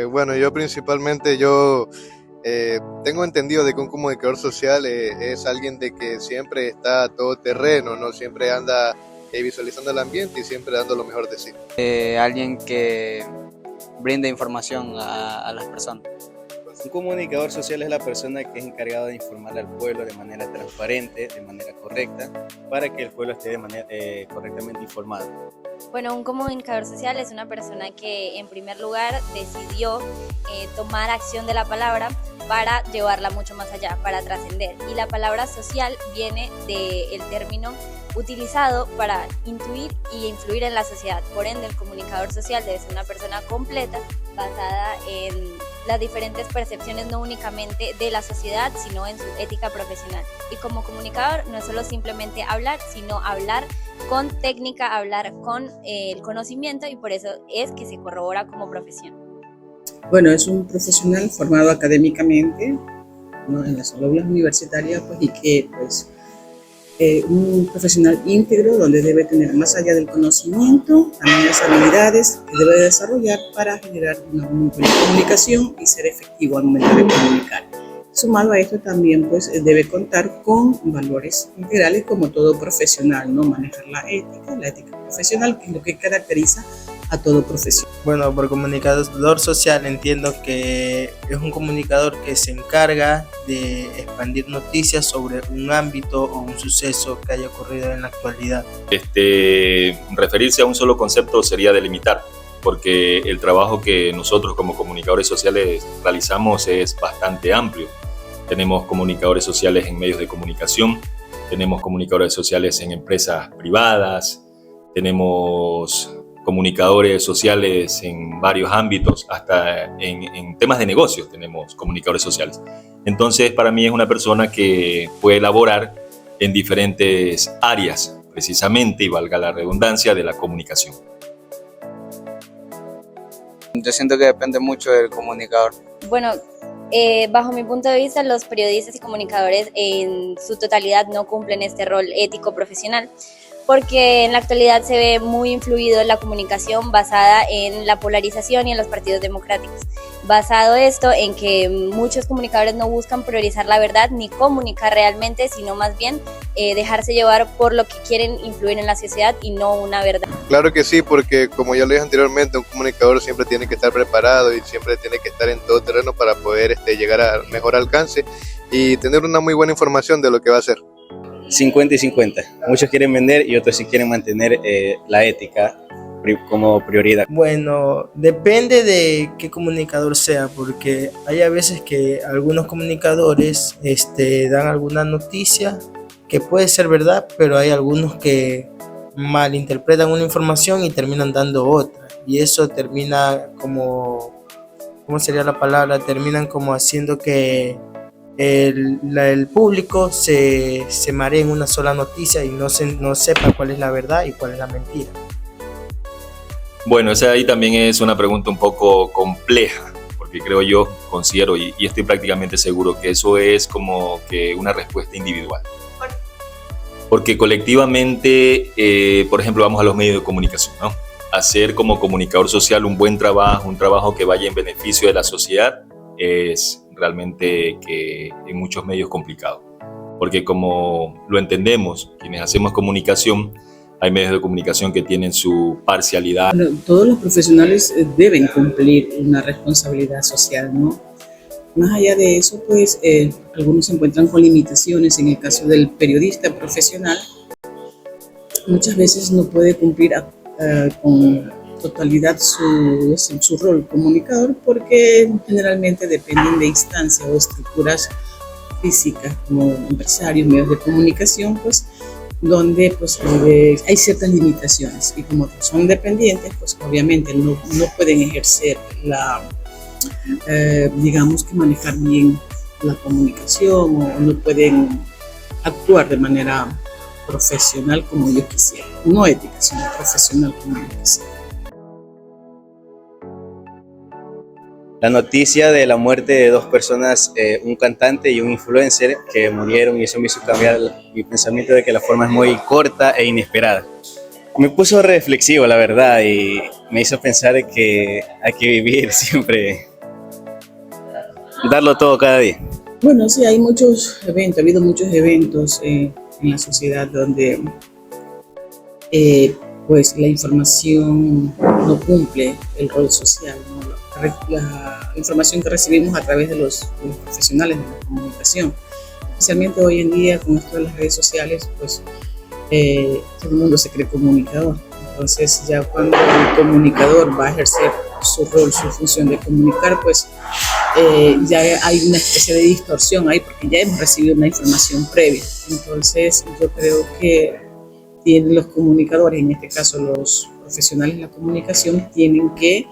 Bueno, yo principalmente yo tengo entendido de que un comunicador social es alguien de que siempre está a todo terreno, no siempre anda visualizando el ambiente y siempre dando lo mejor de sí. Alguien que brinda información a las personas. Un comunicador social es la persona que es encargada de informar al pueblo de manera transparente, de manera correcta, para que el pueblo esté correctamente informado. Bueno, un comunicador social es una persona que en primer lugar decidió tomar acción de la palabra para llevarla mucho más allá, para trascender. Y la palabra social viene del término utilizado para intuir y influir en la sociedad. Por ende, el comunicador social debe ser una persona completa, basada en las diferentes percepciones no únicamente de la sociedad, sino en su ética profesional. Y como comunicador no es solo simplemente hablar, sino hablar con técnica, hablar con el conocimiento, y por eso es que se corrobora como profesión. Bueno, es un profesional formado académicamente, ¿no?, en las aulas universitarias, pues, y que pues un profesional íntegro donde debe tener, más allá del conocimiento, también las habilidades que debe desarrollar para generar una muy buena comunicación y ser efectivo al momento de comunicar. Sumado a esto también pues debe contar con valores integrales como todo profesional, ¿no? Manejar la ética profesional, que es lo que caracteriza a todo profesional. Bueno, por comunicador social entiendo que es un comunicador que se encarga de expandir noticias sobre un ámbito o un suceso que haya ocurrido en la actualidad. Referirse a un solo concepto sería delimitar, porque el trabajo que nosotros como comunicadores sociales realizamos es bastante amplio. Tenemos comunicadores sociales en medios de comunicación, tenemos comunicadores sociales en empresas privadas, tenemos comunicadores sociales en varios ámbitos, hasta en temas de negocios tenemos comunicadores sociales. Entonces, para mí es una persona que puede elaborar en diferentes áreas, precisamente, y valga la redundancia, de la comunicación. Yo siento que depende mucho del comunicador. Bueno, bajo mi punto de vista, los periodistas y comunicadores en su totalidad no cumplen este rol ético profesional, porque en la actualidad se ve muy influido en la comunicación basada en la polarización y en los partidos democráticos. Basado esto en que muchos comunicadores no buscan priorizar la verdad ni comunicar realmente, sino más bien dejarse llevar por lo que quieren influir en la sociedad y no una verdad. Claro que sí, porque como ya lo dije anteriormente, un comunicador siempre tiene que estar preparado y siempre tiene que estar en todo terreno para poder llegar a mejor alcance y tener una muy buena información de lo que va a hacer. 50 y 50. Muchos quieren vender y otros sí quieren mantener la ética como prioridad. Bueno, depende de qué comunicador sea, porque hay a veces que algunos comunicadores dan alguna noticia que puede ser verdad, pero hay algunos que malinterpretan una información y terminan dando otra, y eso termina como, ¿cómo sería la palabra? Terminan como haciendo que el público se maree en una sola noticia y no sepa cuál es la verdad y cuál es la mentira. Bueno, esa ahí también es una pregunta un poco compleja, porque creo yo, considero y estoy prácticamente seguro que eso es como que una respuesta individual. Porque colectivamente, por ejemplo, vamos a los medios de comunicación, ¿no? Hacer como comunicador social un buen trabajo, un trabajo que vaya en beneficio de la sociedad, es realmente que en muchos medios complicado. Porque como lo entendemos, quienes hacemos comunicación, hay medios de comunicación que tienen su parcialidad. Bueno, todos los profesionales deben cumplir una responsabilidad social, ¿no? Más allá de eso, pues algunos se encuentran con limitaciones. En el caso del periodista profesional, muchas veces no puede cumplir con totalidad su rol comunicador, porque generalmente dependen de instancias o estructuras físicas como empresarios, medios de comunicación, pues donde pues, hay ciertas limitaciones, y como son dependientes, pues obviamente no pueden ejercer digamos que manejar bien la comunicación, o no pueden actuar de manera profesional como yo quisiera, no ética, sino profesional como yo quisiera. La noticia de la muerte de dos personas, un cantante y un influencer que murieron, y eso me hizo cambiar mi pensamiento de que la forma es muy corta e inesperada. Me puso reflexivo, la verdad, y me hizo pensar que hay que vivir siempre, darlo todo cada día. Bueno, sí, hay muchos eventos, ha habido muchos eventos en la sociedad donde pues la información no cumple el rol social, ¿no? La información que recibimos a través de los profesionales de la comunicación, especialmente hoy en día con esto de las redes sociales, pues todo el mundo se cree comunicador. Entonces ya cuando el comunicador va a ejercer su rol, su función de comunicar, pues ya hay una especie de distorsión ahí porque ya hemos recibido una información previa. Entonces yo creo que los comunicadores, en este caso los profesionales de la comunicación, tienen que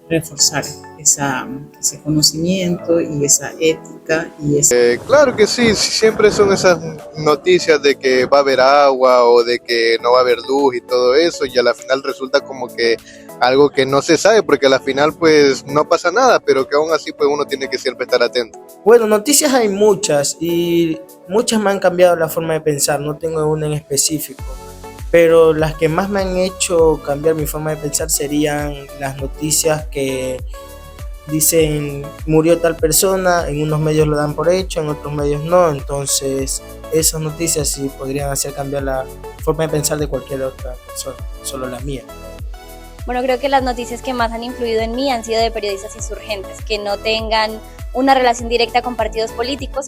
reforzar ese conocimiento y esa ética y Claro que sí, siempre son esas noticias de que va a haber agua o de que no va a haber luz y todo eso, y a la final resulta como que algo que no se sabe, porque a la final pues no pasa nada, pero que aún así pues uno tiene que siempre estar atento. Bueno, noticias hay muchas y muchas me han cambiado la forma de pensar, no tengo una en específico, pero las que más me han hecho cambiar mi forma de pensar serían las noticias que dicen murió tal persona, en unos medios lo dan por hecho, en otros medios no, entonces esas noticias sí podrían hacer cambiar la forma de pensar de cualquier otra persona, no solo la mía. Bueno, creo que las noticias que más han influido en mí han sido de periodistas insurgentes, que no tengan una relación directa con partidos políticos,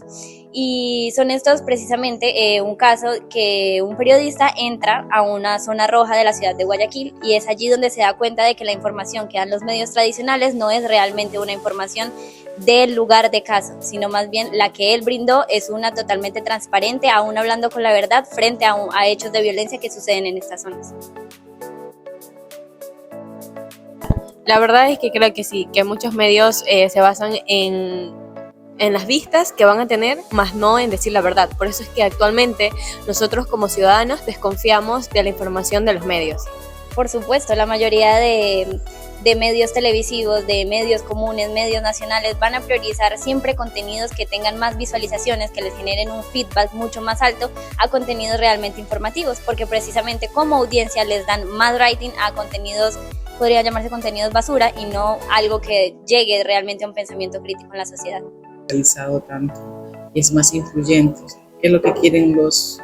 y son estos precisamente un caso que un periodista entra a una zona roja de la ciudad de Guayaquil y es allí donde se da cuenta de que la información que dan los medios tradicionales no es realmente una información del lugar de caso, sino más bien la que él brindó es una totalmente transparente, aún hablando con la verdad frente a hechos de violencia que suceden en estas zonas. La verdad es que creo que sí, que muchos medios se basan en las vistas que van a tener, más no en decir la verdad. Por eso es que actualmente nosotros como ciudadanos desconfiamos de la información de los medios. Por supuesto, la mayoría de medios televisivos, de medios comunes, medios nacionales, van a priorizar siempre contenidos que tengan más visualizaciones, que les generen un feedback mucho más alto a contenidos realmente informativos, porque precisamente como audiencia les dan más rating a contenidos, podría llamarse contenidos basura, y no algo que llegue realmente a un pensamiento crítico en la sociedad. Realizado tanto y es más influyente, que es lo que quieren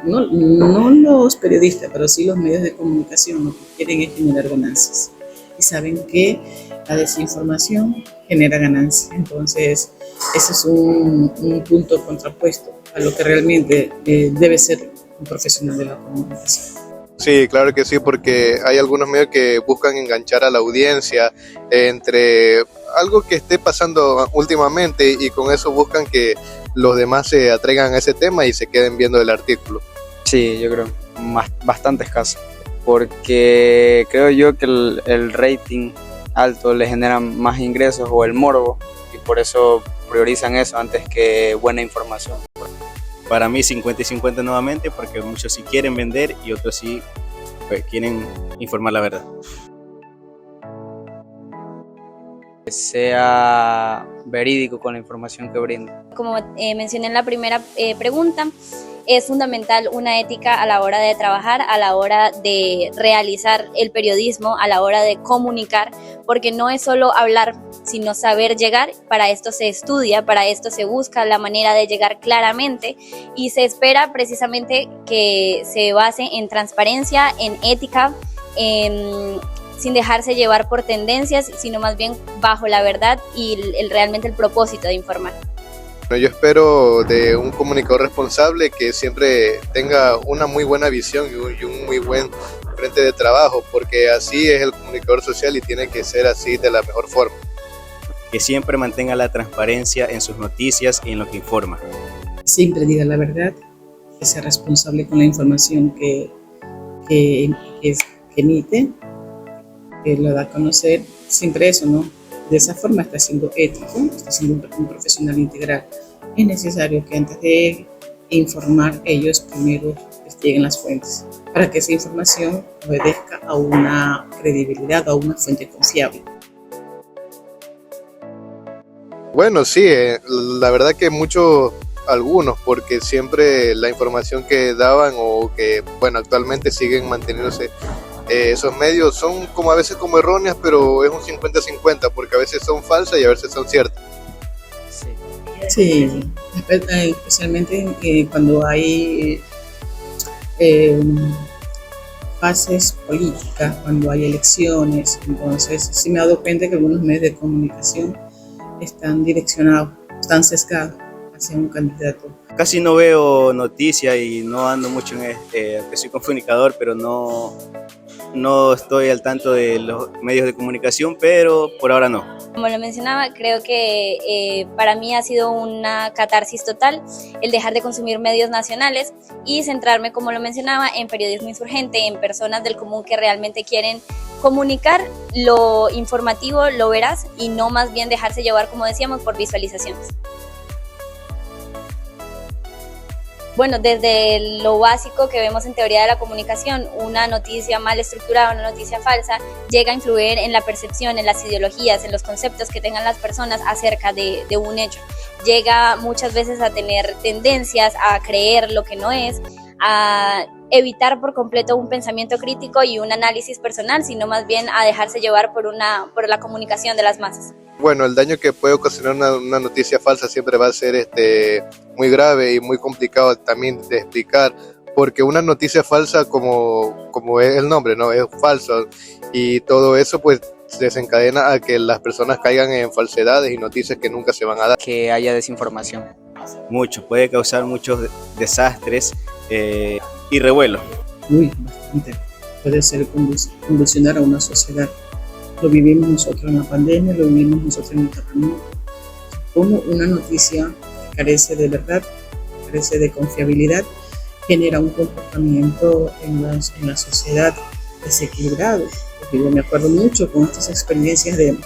no los periodistas, pero sí los medios de comunicación. Lo que quieren es generar ganancias y saben que la desinformación genera ganancias. Entonces ese es un punto contrapuesto a lo que realmente debe ser un profesional de la comunicación. Sí, claro que sí, porque hay algunos medios que buscan enganchar a la audiencia entre algo que esté pasando últimamente, y con eso buscan que los demás se atraigan a ese tema y se queden viendo el artículo. Sí, yo creo, bastantes casos, porque creo yo que el rating alto le genera más ingresos, o el morbo, y por eso priorizan eso antes que buena información. Para mí 50 y 50 nuevamente, porque muchos sí quieren vender y otros sí pues, quieren informar la verdad. Que sea verídico con la información que brinda. Como mencioné en la primera pregunta, es fundamental una ética a la hora de trabajar, a la hora de realizar el periodismo, a la hora de comunicar, porque no es solo hablar, sino saber llegar. Para esto se estudia, para esto se busca la manera de llegar claramente, y se espera precisamente que se base en transparencia, en ética, sin dejarse llevar por tendencias, sino más bien bajo la verdad y realmente el propósito de informar. Yo espero de un comunicador responsable que siempre tenga una muy buena visión y un muy buen frente de trabajo, porque así es el comunicador social y tiene que ser así de la mejor forma. Que siempre mantenga la transparencia en sus noticias y en lo que informa. Siempre diga la verdad, que sea responsable con la información que emite, que lo da a conocer, siempre eso, ¿no? De esa forma está siendo ético, está siendo un profesional integral. Es necesario que antes de informar, ellos primero investiguen las fuentes, para que esa información obedezca a una credibilidad, a una fuente confiable. Bueno, sí, la verdad que algunos, porque siempre la información que daban o que, bueno, actualmente siguen manteniéndose esos medios son como a veces como erróneas, pero es un 50-50, porque a veces son falsas y a veces son ciertas. Sí, especialmente cuando hay fases políticas, cuando hay elecciones. Entonces sí me he dado cuenta que algunos medios de comunicación están direccionados, están sesgados hacia un candidato. Casi no veo noticias y no ando mucho en que soy comunicador, pero no estoy al tanto de los medios de comunicación, pero por ahora no. Como lo mencionaba, creo que para mí ha sido una catarsis total el dejar de consumir medios nacionales y centrarme, como lo mencionaba, en periodismo insurgente, en personas del común que realmente quieren comunicar lo informativo, lo veraz, y no más bien dejarse llevar, como decíamos, por visualizaciones. Bueno, desde lo básico que vemos en teoría de la comunicación, una noticia mal estructurada, una noticia falsa, llega a influir en la percepción, en las ideologías, en los conceptos que tengan las personas acerca de un hecho. Llega muchas veces a tener tendencias a creer lo que no es, a evitar por completo un pensamiento crítico y un análisis personal, sino más bien a dejarse llevar por la comunicación de las masas. Bueno, el daño que puede ocasionar una noticia falsa siempre va a ser muy grave y muy complicado también de explicar, porque una noticia falsa, como es el nombre, ¿no? Es falso, y todo eso pues desencadena a que las personas caigan en falsedades y noticias que nunca se van a dar. Que haya desinformación. Mucho, puede causar muchos desastres y revuelo. Bastante. Puede ser convulsionar a una sociedad. Lo vivimos nosotros en la pandemia, lo vivimos nosotros en el terremoto. Como una noticia que carece de verdad, carece de confiabilidad, genera un comportamiento en la sociedad desequilibrado. Porque yo me acuerdo mucho con estas experiencias del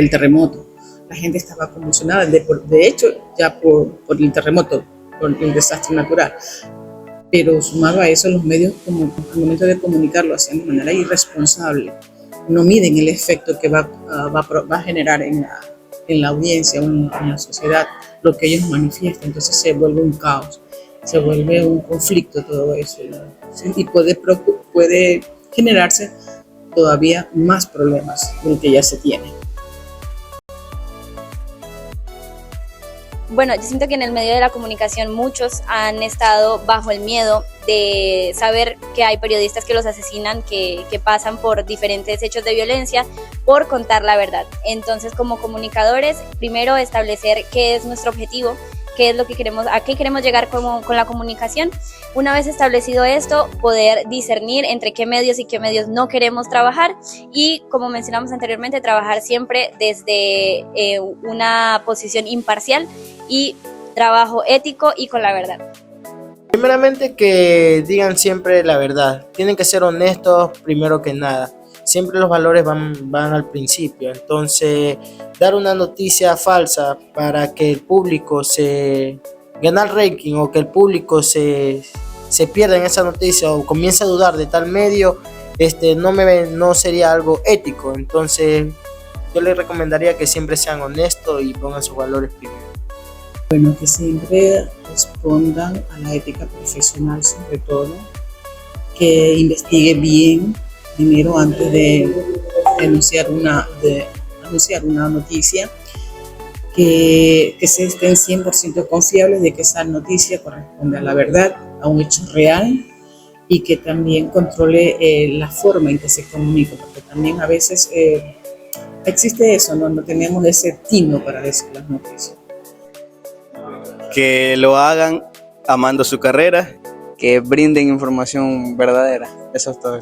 terremoto. La gente estaba conmocionada, de hecho, ya por el terremoto, por el desastre natural. Pero sumado a eso, los medios, como al momento de comunicarlo, hacían de manera irresponsable. No miden el efecto que va a generar en la audiencia o en la sociedad lo que ellos manifiestan. Entonces se vuelve un caos, se vuelve un conflicto todo eso, ¿sí? Y puede generarse todavía más problemas del que ya se tiene. Bueno, yo siento que en el medio de la comunicación muchos han estado bajo el miedo de saber que hay periodistas que los asesinan, que pasan por diferentes hechos de violencia por contar la verdad. Entonces, como comunicadores, primero establecer qué es nuestro objetivo, qué es lo que queremos, a qué queremos llegar con la comunicación. Una vez establecido esto, poder discernir entre qué medios y qué medios no queremos trabajar, y, como mencionamos anteriormente, trabajar siempre desde una posición imparcial y trabajo ético y con la verdad. Primeramente, que digan siempre la verdad. Tienen que ser honestos primero que nada. Siempre los valores van al principio. Entonces, dar una noticia falsa para que el público gane el ranking, o que el público se pierda en esa noticia o comience a dudar de tal medio, no sería algo ético. Entonces, yo les recomendaría que siempre sean honestos y pongan sus valores primero. Bueno, que siempre respondan a la ética profesional, sobre todo, que investigue bien primero antes de anunciar una noticia, que se estén 100% confiables de que esa noticia corresponde a la verdad, a un hecho real, y que también controle la forma en que se comunica, porque también a veces existe eso, no tenemos ese tino para decir las noticias. Que lo hagan amando su carrera. Que brinden información verdadera. Eso es todo.